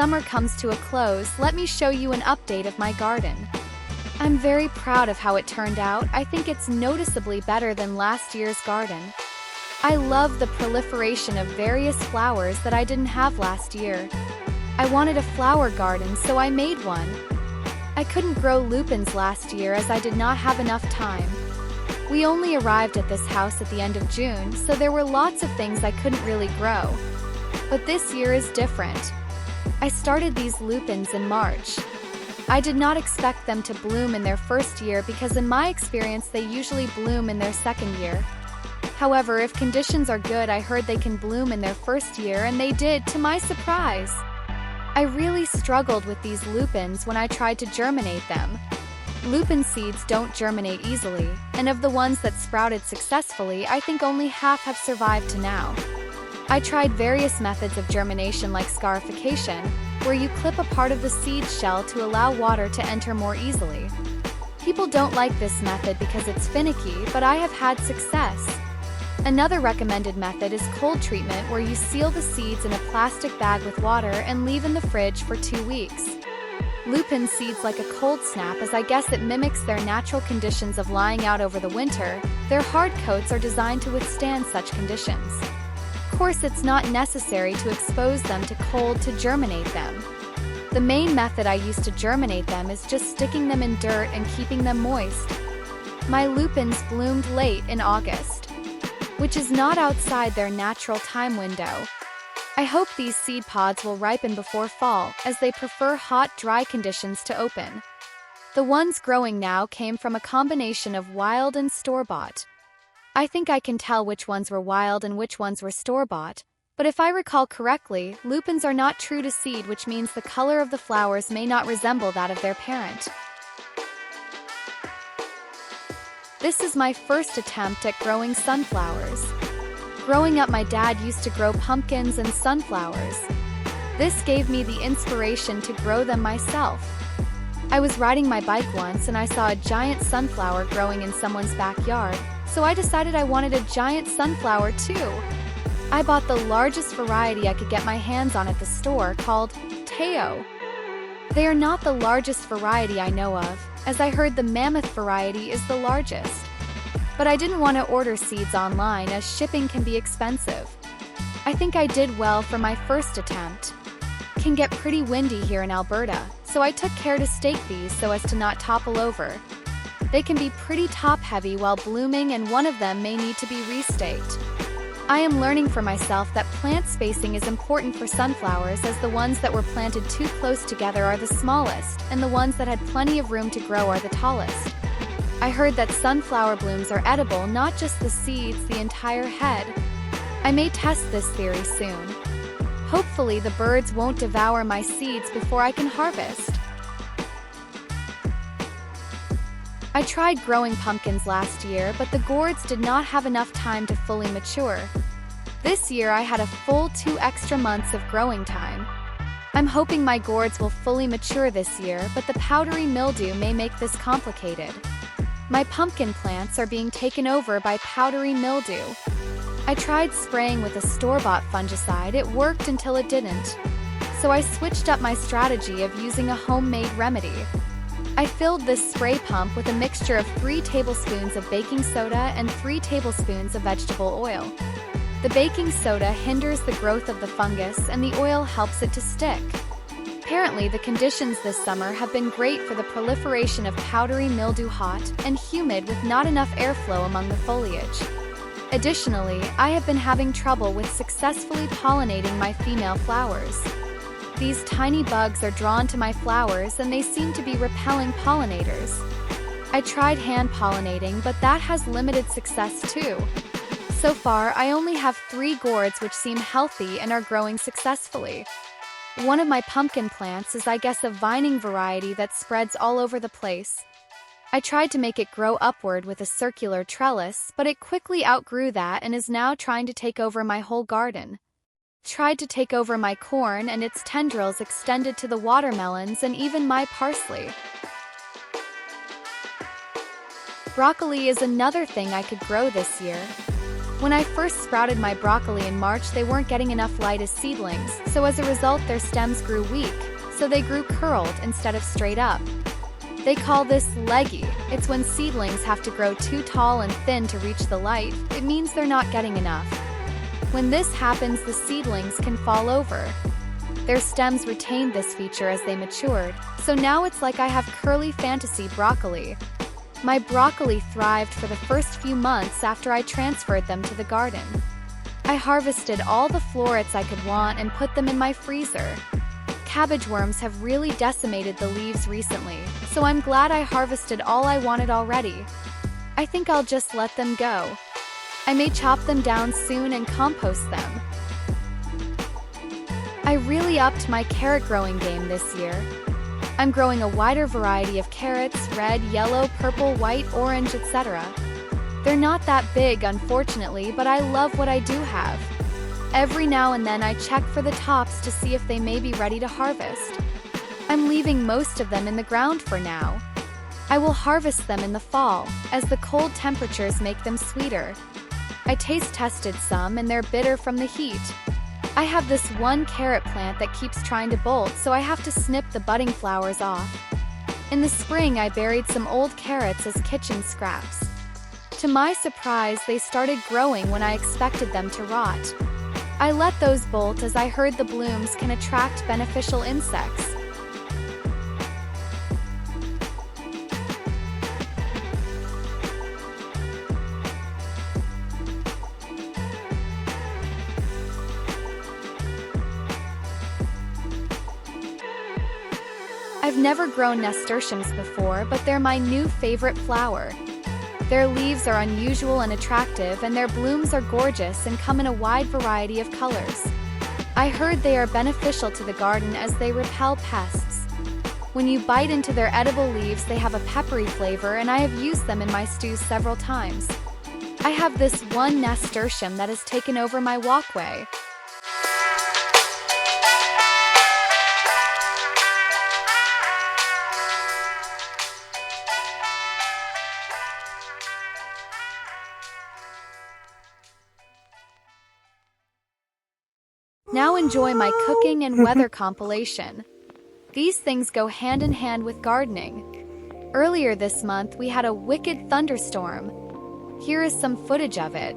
summer comes to a close, let me show you an update of my garden. I'm very proud of how it turned out. I think it's noticeably better than last year's garden. I love the proliferation of various flowers that I didn't have last year. I wanted a flower garden, so I made one. I couldn't grow lupins last year as I did not have enough time. We only arrived at this house at the end of June, so there were lots of things I couldn't really grow. But this year is different. I started these lupins in March. I did not expect them to bloom in their first year because in my experience they usually bloom in their second year. However, if conditions are good, I heard they can bloom in their first year, and they did, to my surprise. I really struggled with these lupins when I tried to germinate them. Lupin seeds don't germinate easily, and of the ones that sprouted successfully, I think only half have survived to now. I tried various methods of germination like scarification, where you clip a part of the seed shell to allow water to enter more easily. People don't like this method because it's finicky, but I have had success. Another recommended method is cold treatment, where you seal the seeds in a plastic bag with water and leave in the fridge for 2 weeks. Lupin seeds like a cold snap, as I guess it mimics their natural conditions of lying out over the winter. Their hard coats are designed to withstand such conditions. Of course, it's not necessary to expose them to cold to germinate them. The main method I use to germinate them is just sticking them in dirt and keeping them moist. My lupins bloomed late in August, which is not outside their natural time window. I hope these seed pods will ripen before fall, as they prefer hot, dry conditions to open. The ones growing now came from a combination of wild and store-bought. I think I can tell which ones were wild and which ones were store-bought, but if I recall correctly, lupins are not true to seed, which means the color of the flowers may not resemble that of their parent. This is my first attempt at growing sunflowers. Growing up, my dad used to grow pumpkins and sunflowers. This gave me the inspiration to grow them myself. I was riding my bike once and I saw a giant sunflower growing in someone's backyard, so I decided I wanted a giant sunflower too. I bought the largest variety I could get my hands on at the store, called Teo. They are not the largest variety I know of, as I heard the mammoth variety is the largest. But I didn't want to order seeds online as shipping can be expensive. I think I did well for my first attempt. It can get pretty windy here in Alberta, so I took care to stake these so as to not topple over. They can be pretty top-heavy while blooming, and one of them may need to be restaked. I am learning for myself that plant spacing is important for sunflowers, as the ones that were planted too close together are the smallest, and the ones that had plenty of room to grow are the tallest. I heard that sunflower blooms are edible, not just the seeds, the entire head. I may test this theory soon. Hopefully the birds won't devour my seeds before I can harvest. I tried growing pumpkins last year, but the gourds did not have enough time to fully mature. This year I had a full 2 extra months of growing time. I'm hoping my gourds will fully mature this year, but the powdery mildew may make this complicated. My pumpkin plants are being taken over by powdery mildew. I tried spraying with a store-bought fungicide. It worked until it didn't. So I switched up my strategy of using a homemade remedy. I filled this spray pump with a mixture of 3 tablespoons of baking soda and 3 tablespoons of vegetable oil. The baking soda hinders the growth of the fungus and the oil helps it to stick. Apparently, the conditions this summer have been great for the proliferation of powdery mildew, hot and humid with not enough airflow among the foliage. Additionally, I have been having trouble with successfully pollinating my female flowers. These tiny bugs are drawn to my flowers and they seem to be repelling pollinators. I tried hand pollinating, but that has limited success too. So far, I only have 3 gourds which seem healthy and are growing successfully. One of my pumpkin plants is, I guess, a vining variety that spreads all over the place. I tried to make it grow upward with a circular trellis, but it quickly outgrew that and is now trying to take over my whole garden. Tried to take over my corn, and its tendrils extended to the watermelons and even my parsley. Broccoli is another thing I could grow this year. When I first sprouted my broccoli in March, they weren't getting enough light as seedlings, so as a result their stems grew weak, so they grew curled instead of straight up. They call this leggy. It's when seedlings have to grow too tall and thin to reach the light. It means they're not getting enough. When this happens, the seedlings can fall over. Their stems retained this feature as they matured, so now it's like I have curly fantasy broccoli. My broccoli thrived for the first few months after I transferred them to the garden. I harvested all the florets I could want and put them in my freezer. Cabbage worms have really decimated the leaves recently, so I'm glad I harvested all I wanted already. I think I'll just let them go. I may chop them down soon and compost them. I really upped my carrot growing game this year. I'm growing a wider variety of carrots: red, yellow, purple, white, orange, etc. They're not that big, unfortunately, but I love what I do have. Every now and then I check for the tops to see if they may be ready to harvest. I'm leaving most of them in the ground for now. I will harvest them in the fall, as the cold temperatures make them sweeter. I taste tested some and they're bitter from the heat. I have this one carrot plant that keeps trying to bolt, so I have to snip the budding flowers off. In the spring I buried some old carrots as kitchen scraps. To my surprise, they started growing when I expected them to rot. I let those bolt as I heard the blooms can attract beneficial insects. I've never grown nasturtiums before, but they're my new favorite flower. Their leaves are unusual and attractive, and their blooms are gorgeous and come in a wide variety of colors. I heard they are beneficial to the garden as they repel pests. When you bite into their edible leaves, they have a peppery flavor, and I have used them in my stews several times. I have this one nasturtium that has taken over my walkway. Now enjoy my cooking and weather compilation. These things go hand in hand with gardening. Earlier this month, we had a wicked thunderstorm. Here is some footage of it.